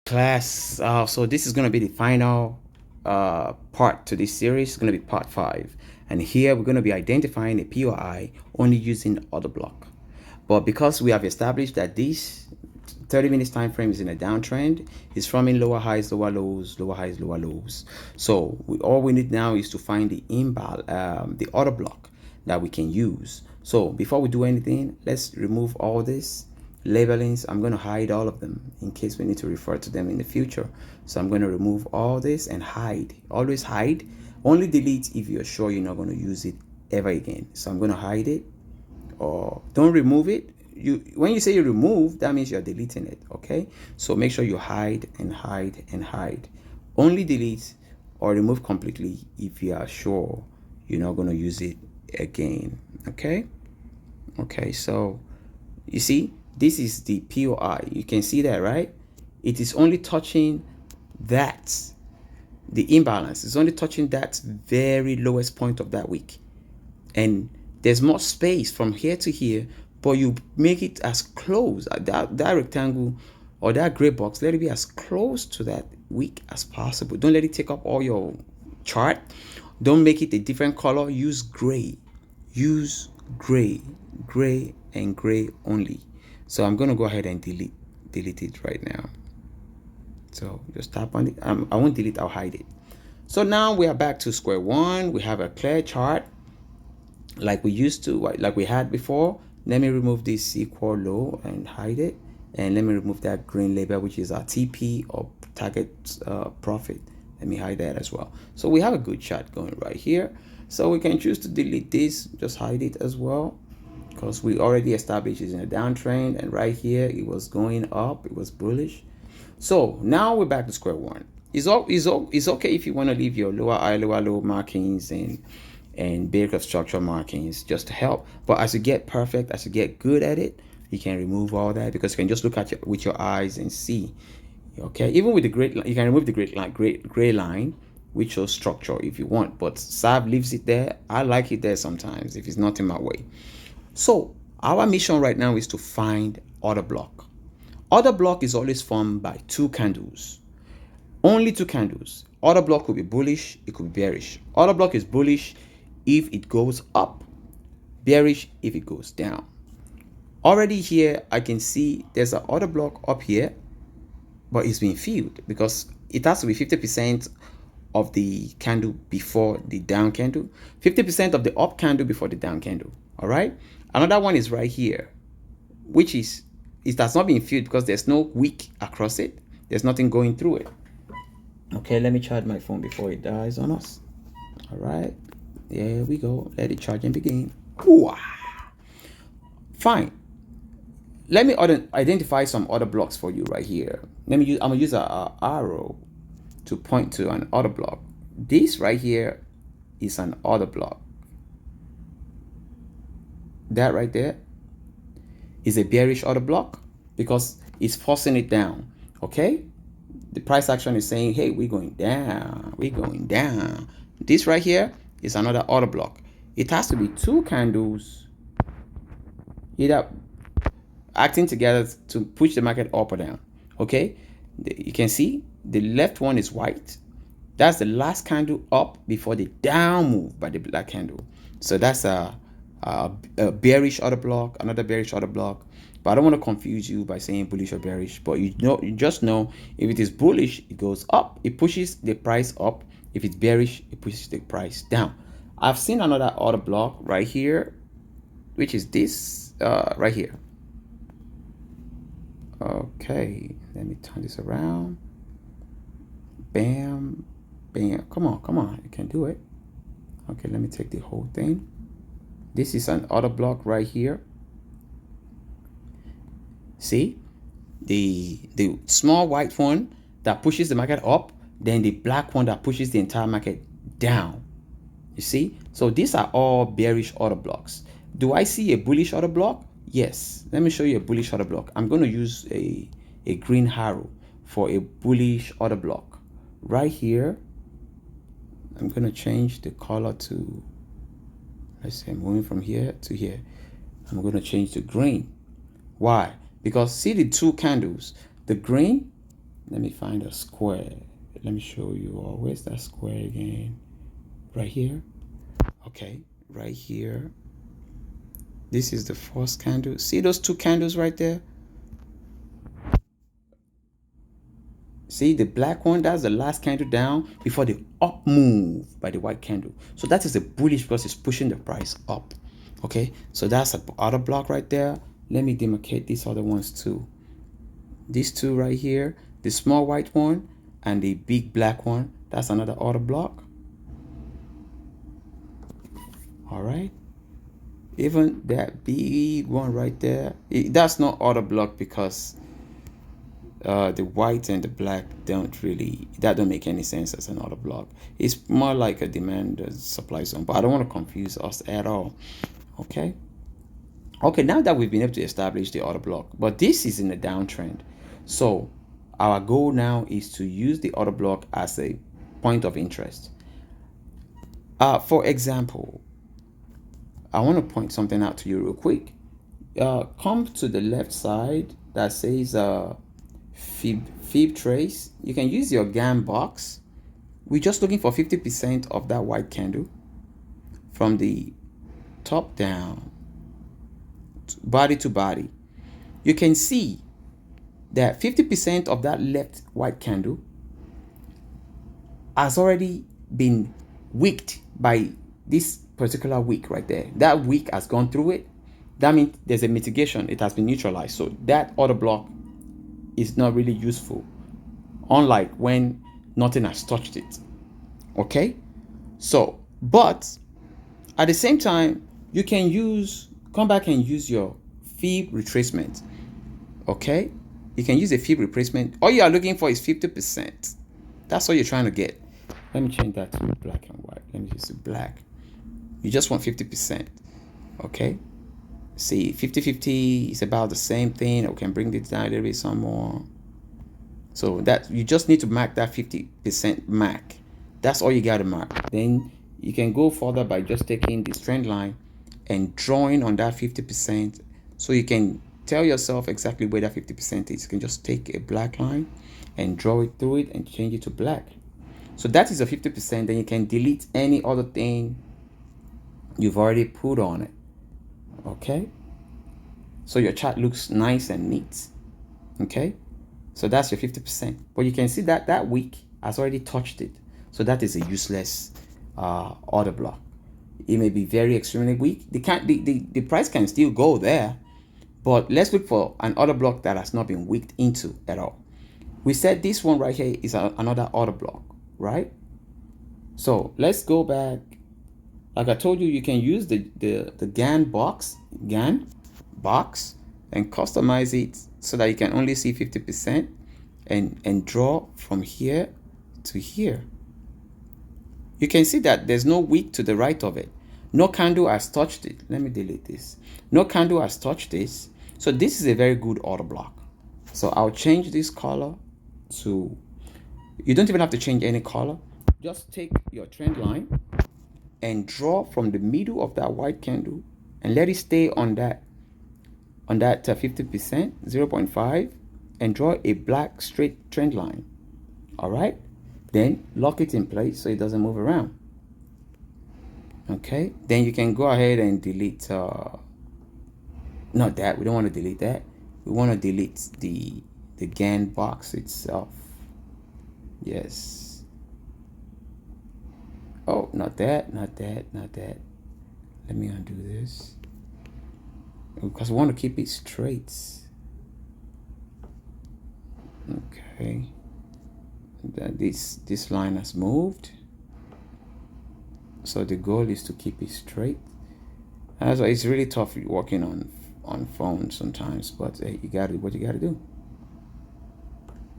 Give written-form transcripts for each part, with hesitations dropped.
Class, so this is going to be the final part to this series. It's going to be part 5, and here we're going to be identifying a POI only using Orderblock. But because we have established that this 30 minutes time frame is in a downtrend, it's forming lower highs, lower lows, lower highs, lower lows. So all we need now is to find the the Orderblock that we can use. So before we do anything, let's remove all this labelings. I'm going to hide all of them in case we need to refer to them in the future. So I'm going to remove all this and hide. Always hide. Only delete if you're sure you're not going to use it ever again. So I'm going to hide it, or don't remove it. When you say you remove, that means you're deleting it. Okay, so make sure you hide and hide and hide. Only delete or remove completely if you are sure you're not going to use it again. Okay, so you see, this is the POI. You can see that, right? It is only touching that, the imbalance is only touching that very lowest point of that week, and there's more space from here to here, but you make it as close, that rectangle or that gray box, let it be as close to that week as possible. Don't let it take up all your chart. Don't make it a different color. Use gray and gray only. So I'm going to go ahead and delete it right now. So just tap on it. I won't delete, I'll hide it. So now we are back to square one. We have a clear chart like we used to, like we had before. Let me remove this equal low and hide it. And let me remove that green label, which is our TP or target profit. Let me hide that as well. So we have a good chart going right here. So we can choose to delete this, just hide it as well, because we already established it's in a downtrend, and right here it was going up, it was bullish. So now we're back to square one. It's okay if you want to leave your lower high, lower low markings and bigger structure markings just to help. But as you get perfect, as you get good at it, you can remove all that, because you can just look at it with your eyes and see. Okay, even with the gray line, you can remove the gray line with your structure if you want, but Sav leaves it there. I like it there sometimes if it's not in my way. So our mission right now is to find order block. Order block is always formed by 2 candles, only 2 candles. Order block could be bullish, it could be bearish. Order block is bullish if it goes up, bearish if it goes down. Already here I can see there's an order block up here, but it's been filled because it has to be 50% of the candle before the down candle, 50% of the up candle before the down candle. All right, another one is right here, which is, it has not been filled because there's no wick across it, there's nothing going through it. Okay, let me charge my phone before it dies on us. All right, there we go. Let it charge and begin. Ooh, fine. Let me identify some order blocks for you right here. I'm gonna use an arrow to point to an order block. This right here is an order block. That right there is a bearish order block because it's forcing it down. Okay, the price action is saying, hey, we're going down, we're going down. This right here is another order block. It has to be 2 candles either acting together to push the market up or down. Okay, you can see the left one is white. That's the last candle up before the down move by the black candle. So that's a bearish order block, another bearish order block. But I don't want to confuse you by saying bullish or bearish, but you just know if it is bullish, it goes up, it pushes the price up. If it's bearish, it pushes the price down. I've seen another order block right here, which is this right here. Okay, let me turn this around. Bam, bam. Come on, you can do it. Okay, let me take the whole thing. This is an order block right here. See, the small white one that pushes the market up, then the black one that pushes the entire market down. You see, so these are all bearish order blocks. Do I see a bullish order block? Yes, let me show you a bullish order block. I'm going to use a green arrow for a bullish order block right here. I'm going to change the color to, let's say I'm moving from here to here. I'm going to change to green. Why? Because see the 2 candles, the green Let me find a square. Let me show you all. Where's that square again? Right here. Okay, right here. This is the first candle. See those two candles right there? See the black one? That's the last candle down before the up move by the white candle. So that is a bullish because it's pushing the price up. Okay, so that's an order block right there. Let me demarcate these other ones too. These two right here, the small white one and the big black one, that's another order block. All right, even that big one right there, that's not order block because the white and the black don't make any sense as an order block. It's more like a demand supply zone, but I don't want to confuse us at all. Okay, now that we've been able to establish the order block, but this is in a downtrend, so our goal now is to use the order block as a point of interest. For example, I want to point something out to you real quick. Come to the left side that says fib trace. You can use your GAN box. We're just looking for 50% of that white candle from the top down, body to body. You can see that 50% of that left white candle has already been wicked by this particular wick right there. That wick has gone through it. That means there's a mitigation. It has been neutralized. So that order block is not really useful, unlike when nothing has touched it. Okay, so but at the same time, you can come back and use your fib retracement. Okay, you can use a fib retracement. All you are looking for is 50%. That's all you're trying to get. Let me change that to black and white. Let me just do black. You just want 50%. Okay, see, 50-50 is about the same thing. We can bring this down a little bit some more. So that you just need to mark that 50% mark. That's all you got to mark. Then you can go further by just taking this trend line and drawing on that 50%. So you can tell yourself exactly where that 50% is. You can just take a black line and draw it through it and change it to black. So that is a 50%. Then you can delete any other thing you've already put on it. Okay, so your chart looks nice and neat. Okay, so that's your 50%, but you can see that that wick has already touched it, so that is a useless order block. It may be very extremely weak. The price can still go there, but let's look for an order block that has not been wicked into at all. We said this one right here is another order block, right? So let's go back. Like I told you, you can use the GAN box and customize it so that you can only see 50% and draw from here to here. You can see that there's no wick to the right of it. No candle has touched it. Let me delete this. No candle has touched this. So this is a very good order block. So I'll change this color to, you don't even have to change any color. Just take your trend line and draw from the middle of that white candle and let it stay on that 50%, 0.5, and draw a black straight trend line. All right, then lock it in place so it doesn't move around. Okay, then you can go ahead and delete not that, we don't want to delete that. We want to delete the GAN box itself. Yes. Oh, not that. Let me undo this because we want to keep it straight. Okay, this line has moved, so the goal is to keep it straight. That's why it's really tough working on phones sometimes, but hey, you got what you got to do.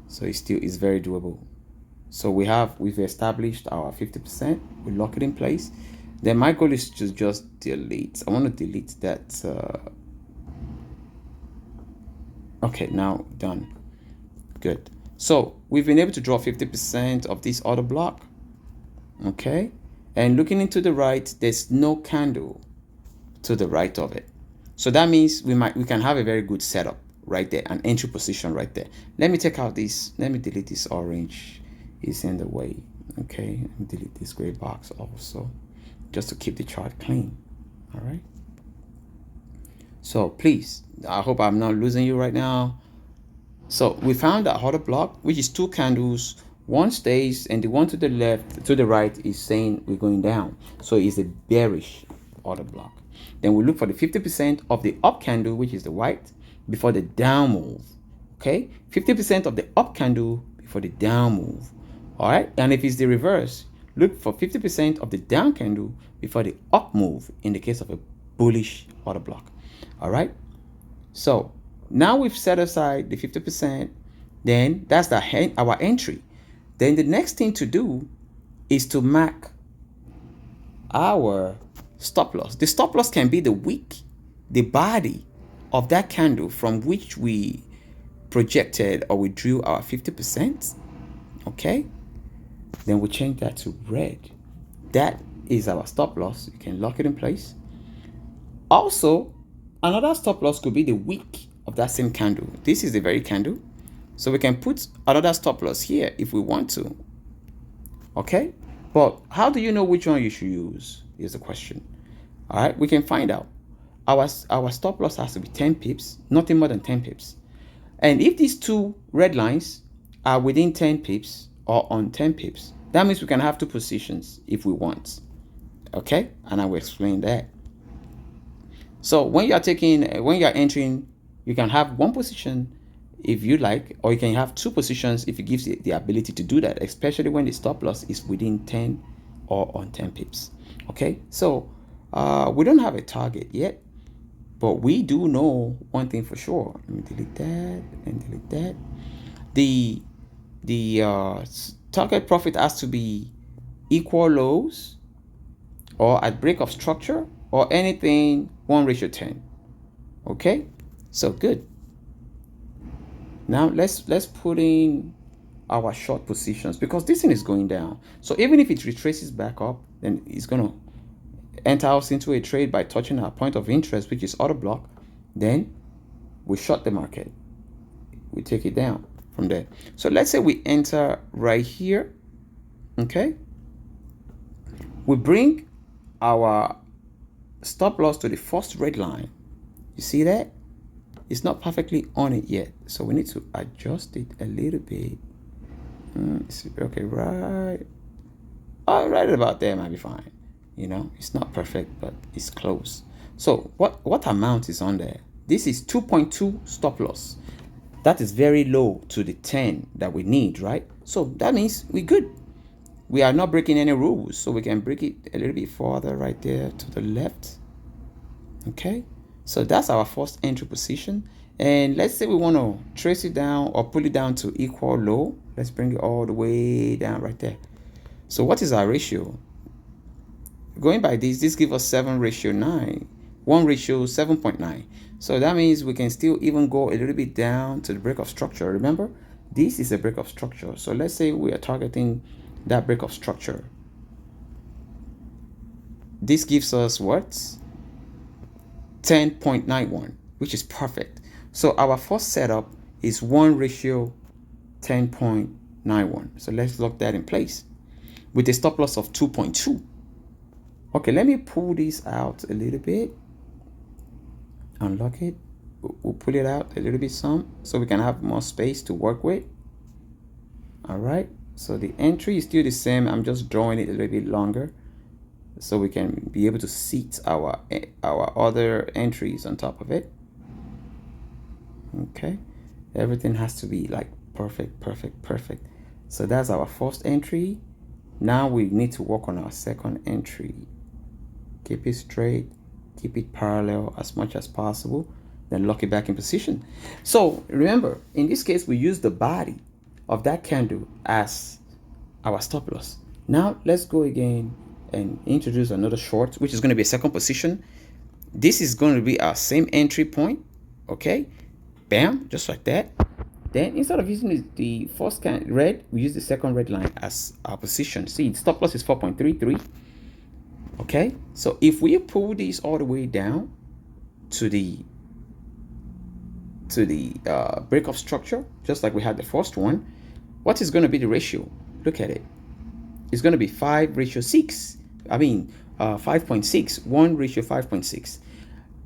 So it's very doable. So we've established our 50%. We lock it in place. Then my goal is to just delete. I want to delete that. Okay, now done. Good. So we've been able to draw 50% of this order block. Okay, and looking into the right, there's no candle to the right of it. So that means we can have a very good setup right there, an entry position right there. Let me take out this, let me delete this orange, it's in the way. Okay, let me delete this gray box also, just to keep the chart clean. All right, so please, I hope I'm not losing you right now. So we found that order block, which is 2 candles, one stays and the one to the left, to the right is saying we're going down, so it's a bearish order block. Then we look for the 50% of the up candle, which is the white, before the down move. Okay, 50% of the up candle before the down move. All right, and if it's the reverse, look for 50% of the down candle before the up move in the case of a bullish order block. All right, so now we've set aside the 50%, then that's our entry. Then the next thing to do is to mark our stop loss. The stop loss can be the wick, the body of that candle from which we projected or we drew our 50%. Okay, then we change that to red. That is our stop loss. You can lock it in place. Also, another stop loss could be the wick of that same candle. This is the very candle, so we can put another stop loss here if we want to. Okay, but how do you know which one you should use is the question. All right, we can find out. Our stop loss has to be 10 pips, nothing more than 10 pips. And if these two red lines are within 10 pips or on 10 pips, that means we can have 2 positions if we want. Okay, and I will explain that. So when you are entering, you can have 1 position if you like, or you can have 2 positions if it gives you the ability to do that, especially when the stop loss is within 10 or on 10 pips. Okay, so we don't have a target yet, but we do know one thing for sure. Let me delete that and delete that. The target profit has to be equal lows or at break of structure or anything 1:10. Okay, so good. Now let's put in our short positions, because this thing is going down. So even if it retraces back up, then it's going to enter us into a trade by touching our point of interest, which is order block. Then we short the market, we take it down from there. So let's say we enter right here. Okay, we bring our stop loss to the first red line. You see that it's not perfectly on it yet, so we need to adjust it a little bit. Okay, right about there might be fine. You know, it's not perfect, but it's close. So what amount is on there? This is 2.2 stop loss. That is very low to the 10 that we need, right? So that means we're good. We are not breaking any rules, so we can break it a little bit further right there to the left. Okay, so that's our first entry position. And let's say we want to trace it down or pull it down to equal low. Let's bring it all the way down right there. So what is our ratio? Going by this gives us 7:9, 1:7.9. So that means we can still even go a little bit down to the break of structure. Remember, this is a break of structure. So let's say we are targeting that break of structure. This gives us what? 10.91, which is perfect. So our first setup is 1:10.91. So let's lock that in place with a stop loss of 2.2. Okay, let me pull this out a little bit. Unlock it. We'll pull it out a little bit some so we can have more space to work with. All right, so the entry is still the same. I'm just drawing it a little bit longer so we can be able to seat our other entries on top of it. Okay, everything has to be like perfect. So that's our first entry. Now we need to work on our second entry. Keep it straight, keep it parallel as much as possible, then lock it back in position. So remember, in this case, we use the body of that candle as our stop loss. Now let's go again and introduce another short, which is going to be a second position. This is going to be our same entry point. Okay, bam, just like that. Then instead of using the first red, we use the second red line as our position. See, the stop loss is 4.33. Okay, so if we pull these all the way down to the breakup structure, just like we had the first one, what is going to be the ratio? Look at it. It's going to be 5:6. I mean, 5.6. 1:5.6.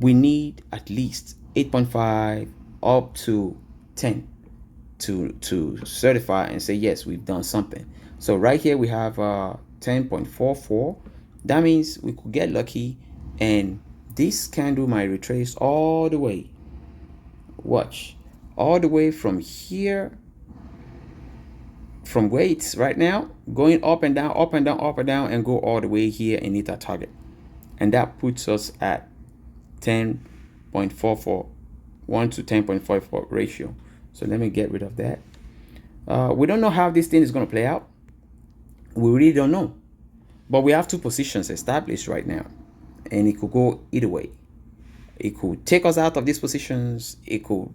We need at least 8.5 up to 10 to certify and say yes, we've done something. So right here we have 10.44. That means we could get lucky and this candle might retrace all the way. Watch, all the way from here, from where it's right now, going up and down, up and down, up and down, and go all the way here and hit our target. And that puts us at 10.44, 1 to 10.44 ratio. So let me get rid of that. We don't know how this thing is going to play out. We really don't know. But we have two positions established right now. And it could go either way. It could take us out of these positions. It could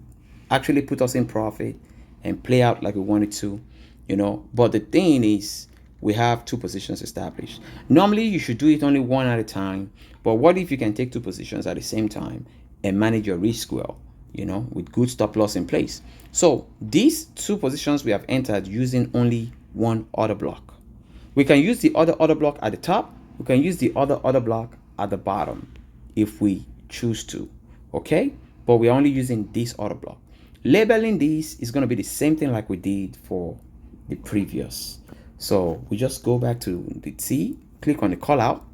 actually put us in profit and play out like we wanted to, you know. But the thing is, we have two positions established. Normally, you should do it only one at a time. But what if you can take two positions at the same time and manage your risk well, you know, with good stop loss in place? So these two positions we have entered using only one order block. We can use the other order block at the top. We can use the other order block at the bottom if we choose to, okay? But we're only using this order block. Labeling these is going to be the same thing like we did for the previous. So we just go back to the T, click on the call out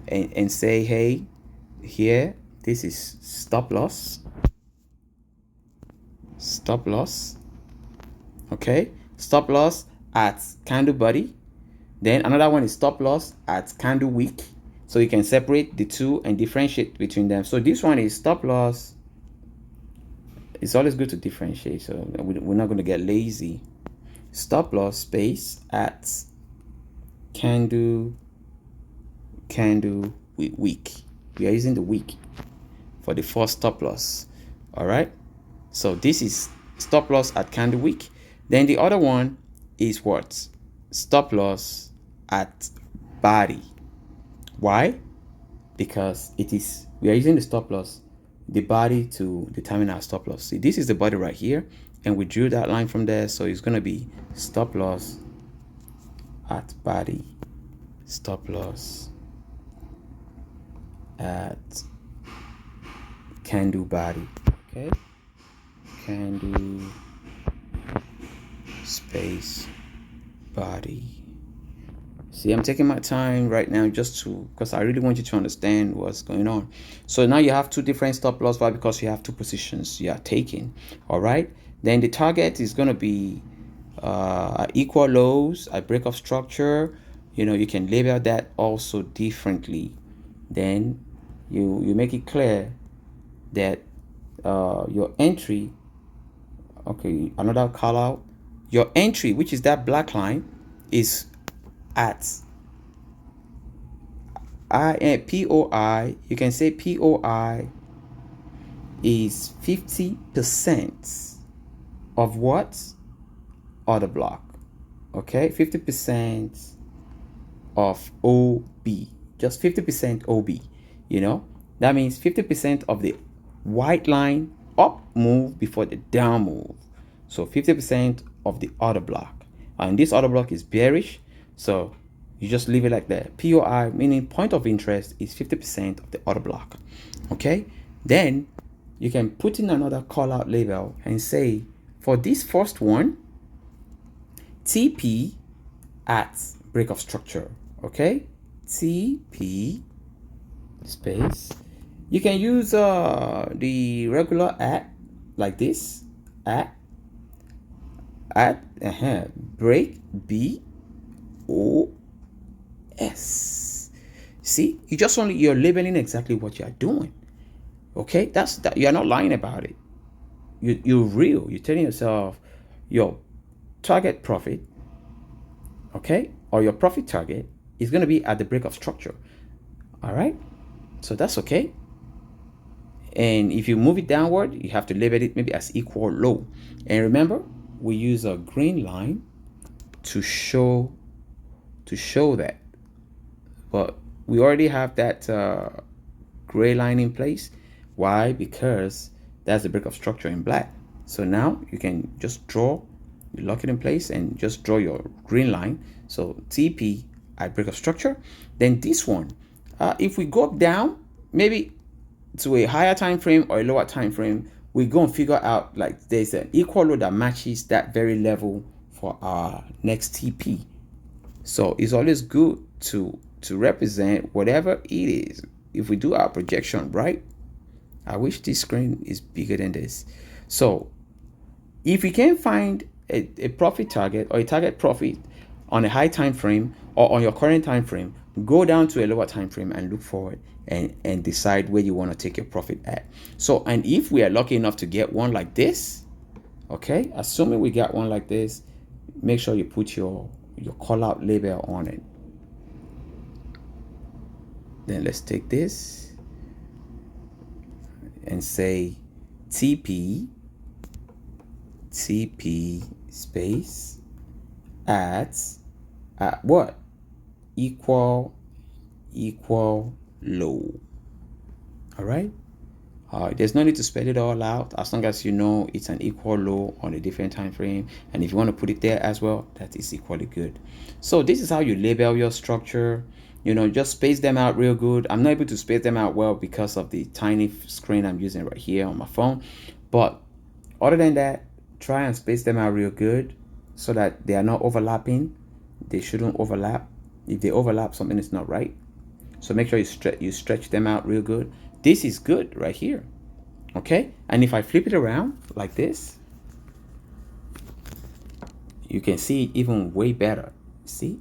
and say, hey, here, this is stop loss, okay? Stop loss at candle body. Then another one is stop loss at candle wick. So you can separate the two and differentiate between them. So this one is stop loss. It's always good to differentiate, so we're not going to get lazy. Stop loss space at candle wick. We are using the wick for the first stop loss. All right. So this is stop loss at candle wick. Then the other one is what? Stop loss at body. Why? Because we are using the stop loss, the body, to determine our stop loss. See, this is the body right here, and we drew that line from there. So it's going to be stop loss at body, stop loss at candle body. Okay, candle space body. See, I'm taking my time right now just because I really want you to understand what's going on. So now you have two different stop loss. Why? Because you have two positions you are taking. All right. Then the target is going to be equal lows, a breakup structure. You know, you can label that also differently. Then you make it clear that your entry, okay, another call out, your entry, which is that black line, is at POI. You can say POI is 50% of what? Order block. Okay, 50% of OB, just 50% OB. You know, that means 50% of the white line up move before the down move. So 50% of the order block, and this order block is bearish. So you just leave it like that. POI, meaning point of interest, is 50% of the order block. Okay, then you can put in another call out label and say, for this first one, TP at breakup structure. Okay, TP space. You can use the regular at, like this, at break B OS. See, you're labeling exactly what you're doing. Okay, that's that. You're not lying about it. You're real. You're telling yourself your target profit, okay, or your profit target is going to be at the breakup structure. All right, so that's okay. And if you move it downward, you have to label it maybe as equal low. And remember, we use a green line to show that. But we already have that gray line in place. Why? Because That's the break of structure in black. So now you can just draw, you lock it in place and just draw your green line. So TP at break of structure. Then this one, if we go down, maybe to a higher time frame or a lower time frame, we go and figure out like there's an equal load that matches that very level for our next TP. So it's always good to represent whatever it is. If we do our projection, right? I wish this screen is bigger than this. So if we can find a profit target or a target profit on a high time frame or on your current time frame, go down to a lower time frame and look forward and decide where you want to take your profit at. So, and if we are lucky enough to get one like this, okay, assuming we got one like this, make sure you put your call out label on it. Then let's take this and say TP space at what? Equal low. All right. There's no need to spell it all out, as long as you know it's an equal low on a different time frame, and if you want to put it there as well, that is equally good. So this is how you label your structure. You know, just space them out real good. I'm not able to space them out well because of the tiny screen I'm using right here on my phone, but other than that, try and space them out real good so that they are not overlapping. They shouldn't overlap. If they overlap, something is not right. So make sure you stretch them out real good. This is good right here. Okay, and if I flip it around like this, you can see it even way better. See,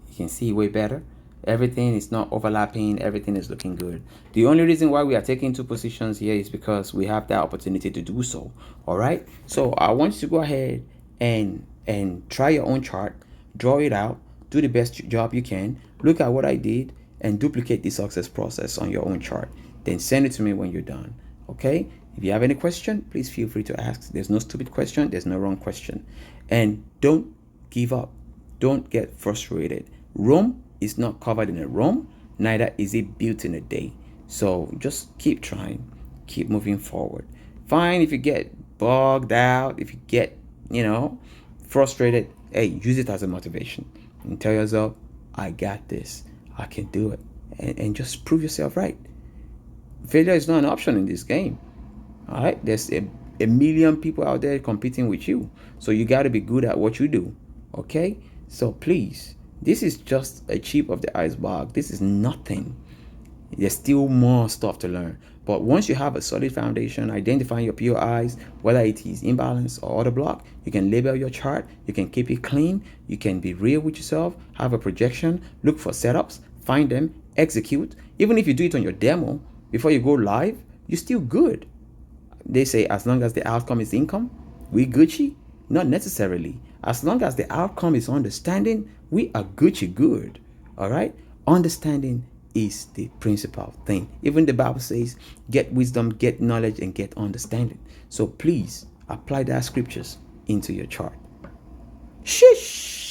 you can see way better. Everything is not overlapping. Everything is looking good. The only reason why we are taking two positions here is because we have that opportunity to do so. All right, so I want you to go ahead and try your own chart, draw it out, do the best job you can, look at what I did, and duplicate the success process on your own chart. Then send it to me when you're done. Okay, if you have any question, please feel free to ask. There's no stupid question, there's no wrong question. And don't give up, don't get frustrated. Rome is not covered in a room, neither is it built in a day. So just keep trying, keep moving forward. Fine if you get bogged out, if you get, frustrated, hey, use it as a motivation and tell yourself, I got this, I can do it, and just prove yourself right. Failure is not an option in this game. All right, there's a million people out there competing with you, so you got to be good at what you do. Okay, so please, this is just a tip of the iceberg. This is nothing. There's still more stuff to learn, but once you have a solid foundation, identifying your POIs, whether it is imbalance or Orderblock, you can label your chart, you can keep it clean, you can be real with yourself, have a projection, look for setups, find them, execute. Even if you do it on your demo before you go live, you're still good. They say as long as the outcome is income, we Gucci? Not necessarily. As long as the outcome is understanding, we are Gucci good. All right? Understanding is the principal thing. Even the Bible says, get wisdom, get knowledge, and get understanding. So please apply that scriptures into your chart. Shish!